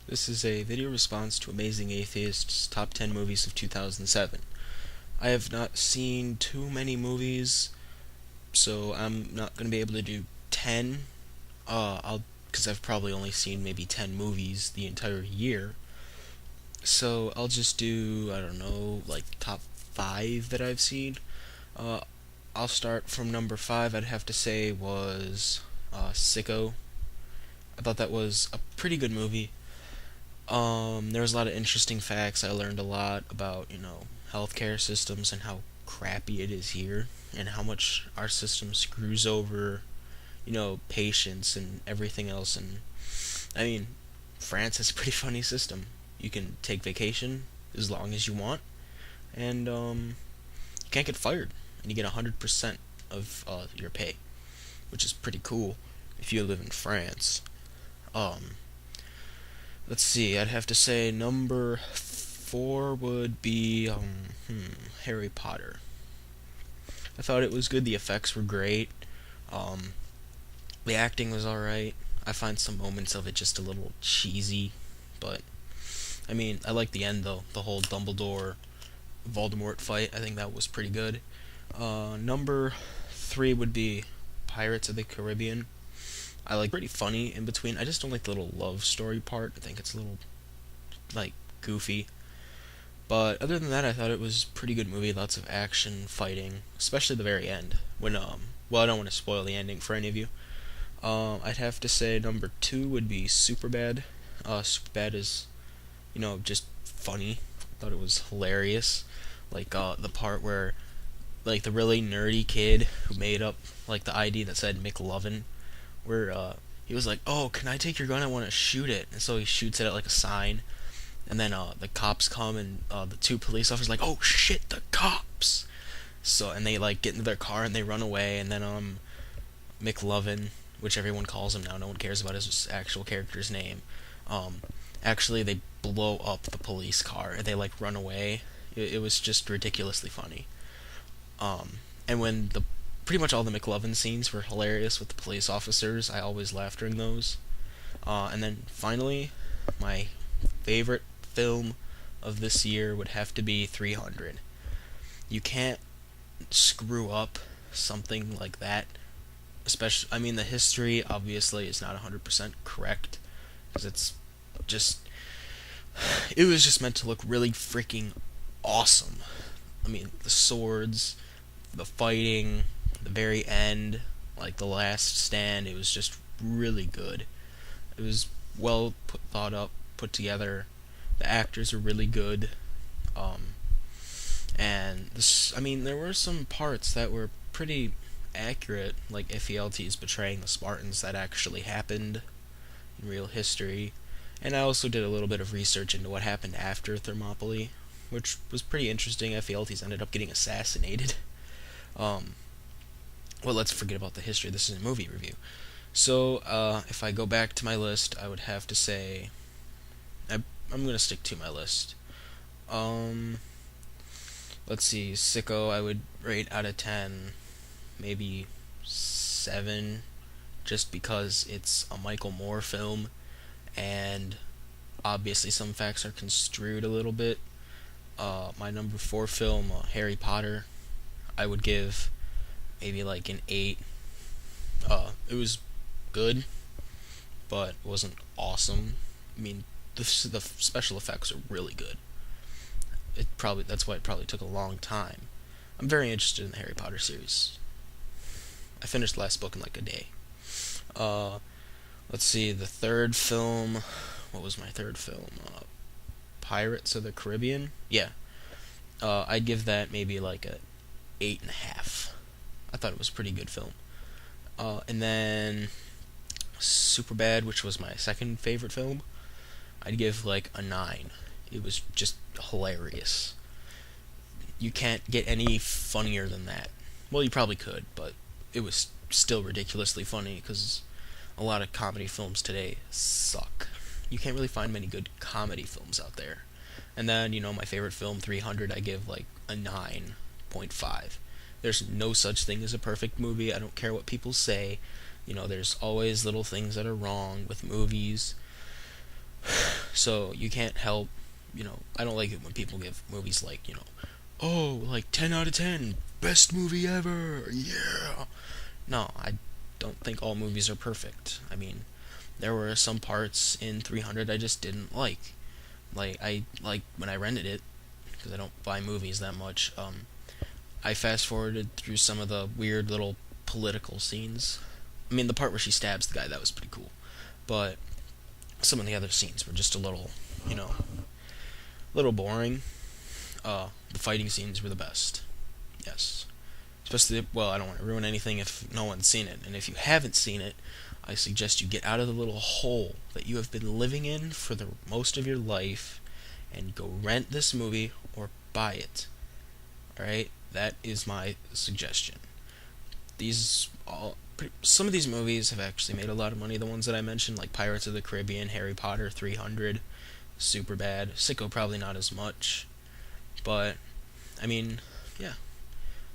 This is a video response to Amazing Atheist's Top 10 Movies of 2007. I have not seen too many movies, so I'm not going to be able to do 10. Because I've probably only seen maybe 10 movies the entire year. So I'll just do, I don't know, like top 5 that I've seen. Uh, I'll start from number 5, I'd have to say was Sicko. I thought that was a pretty good movie. There was a lot of interesting facts. I learned a lot about, healthcare systems and how crappy it is here, and how much our system screws over, patients and everything else. And I mean, France has a pretty funny system. You can take vacation as long as you want, and you can't get fired, and you get 100% of your pay, which is pretty cool if you live in France. Um, Let's see. I'd have to say number 4 would be Harry Potter. I thought it was good. The effects were great. Um, the acting was alright. I find some moments of it just a little cheesy, but I mean, I like the end though. The whole Dumbledore Voldemort fight. I think that was pretty good. Number 3 would be Pirates of the Caribbean. I like pretty funny in between. I just don't like the little love story part. I think it's a little like goofy. But other than that, I thought it was a pretty good movie. Lots of action, fighting, especially the very end. When well, I don't want to spoil the ending for any of you. I'd have to say number 2 would be Superbad. Superbad is, just funny. I thought it was hilarious. Like the part where, like the really nerdy kid who made up like the ID that said McLovin, where he was like, "Oh, can I take your gun? I want to shoot it." And so he shoots it at like a sign, and then the cops come, and the two police officers are like, "Oh shit, the cops!" So and they like get into their car and they run away, and then McLovin, which everyone calls him now, no one cares about his actual character's name. Um, Actually, they blow up the police car and they like run away. It was just ridiculously funny. And when the pretty much all the McLovin scenes were hilarious with the police officers. I always laughed during those. And then finally, my favorite film of this year would have to be 300. You can't screw up something like that. Especially, I mean, the history obviously is not 100% correct because just it was just meant to look really freaking awesome. I mean, the swords, the fighting, the very end, like the last stand, it was just really good. It was thought up, put together. The actors are really good. Um, and this, I mean, there were some parts that were pretty accurate, like Ephialtes betraying the Spartans. That actually happened in real history. And I also did a little bit of research into what happened after Thermopylae, which was pretty interesting. Ephialtes ended up getting assassinated. Um, well, let's forget about the history. This is a movie review. So, if I go back to my list, I would have to say I'm gonna stick to my list. Um, let's see, Sicko, I would rate out of 10, maybe 7, just because it's a Michael Moore film, and obviously some facts are construed a little bit. My number 4 film, Harry Potter, I would give maybe like an 8. It was good, but it wasn't awesome. I mean, the special effects are really good. That's why it probably took a long time. I'm very interested in the Harry Potter series. I finished the last book in like a day. Uh, let's see, the third film. What was my third film? Pirates of the Caribbean. Yeah. I'd give that maybe like a 8.5. I thought it was a pretty good film. And then Superbad, which was my second favorite film, I'd give like a 9. It was just hilarious. You can't get any funnier than that. Well, you probably could, but it was still ridiculously funny because a lot of comedy films today suck. You can't really find many good comedy films out there. And then, my favorite film, 300, I give like a 9.5. There's no such thing as a perfect movie. I don't care what people say. There's always little things that are wrong with movies. So you can't help, I don't like it when people give movies like, oh, like 10 out of 10, best movie ever, yeah. No, I don't think all movies are perfect. I mean, there were some parts in 300 I just didn't like. I like when I rented it, because I don't buy movies that much. I fast forwarded through some of the weird little political scenes. I mean, the part where she stabs the guy, that was pretty cool. But some of the other scenes were just a little boring. The fighting scenes were the best. Yes. Especially, well, I don't want to ruin anything if no one's seen it. And if you haven't seen it, I suggest you get out of the little hole that you have been living in for the most of your life and go rent this movie or buy it. Alright? That is my suggestion. Some of these movies have actually made a lot of money. The ones that I mentioned, like Pirates of the Caribbean, Harry Potter, 300, Superbad, Sicko probably not as much. But, I mean, yeah.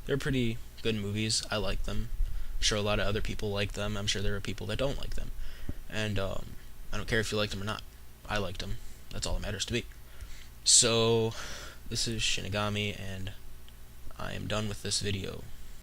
They're pretty good movies. I like them. I'm sure a lot of other people like them. I'm sure there are people that don't like them. And I don't care if you like them or not. I liked them. That's all that matters to me. So, this is Shinigami, and I am done with this video.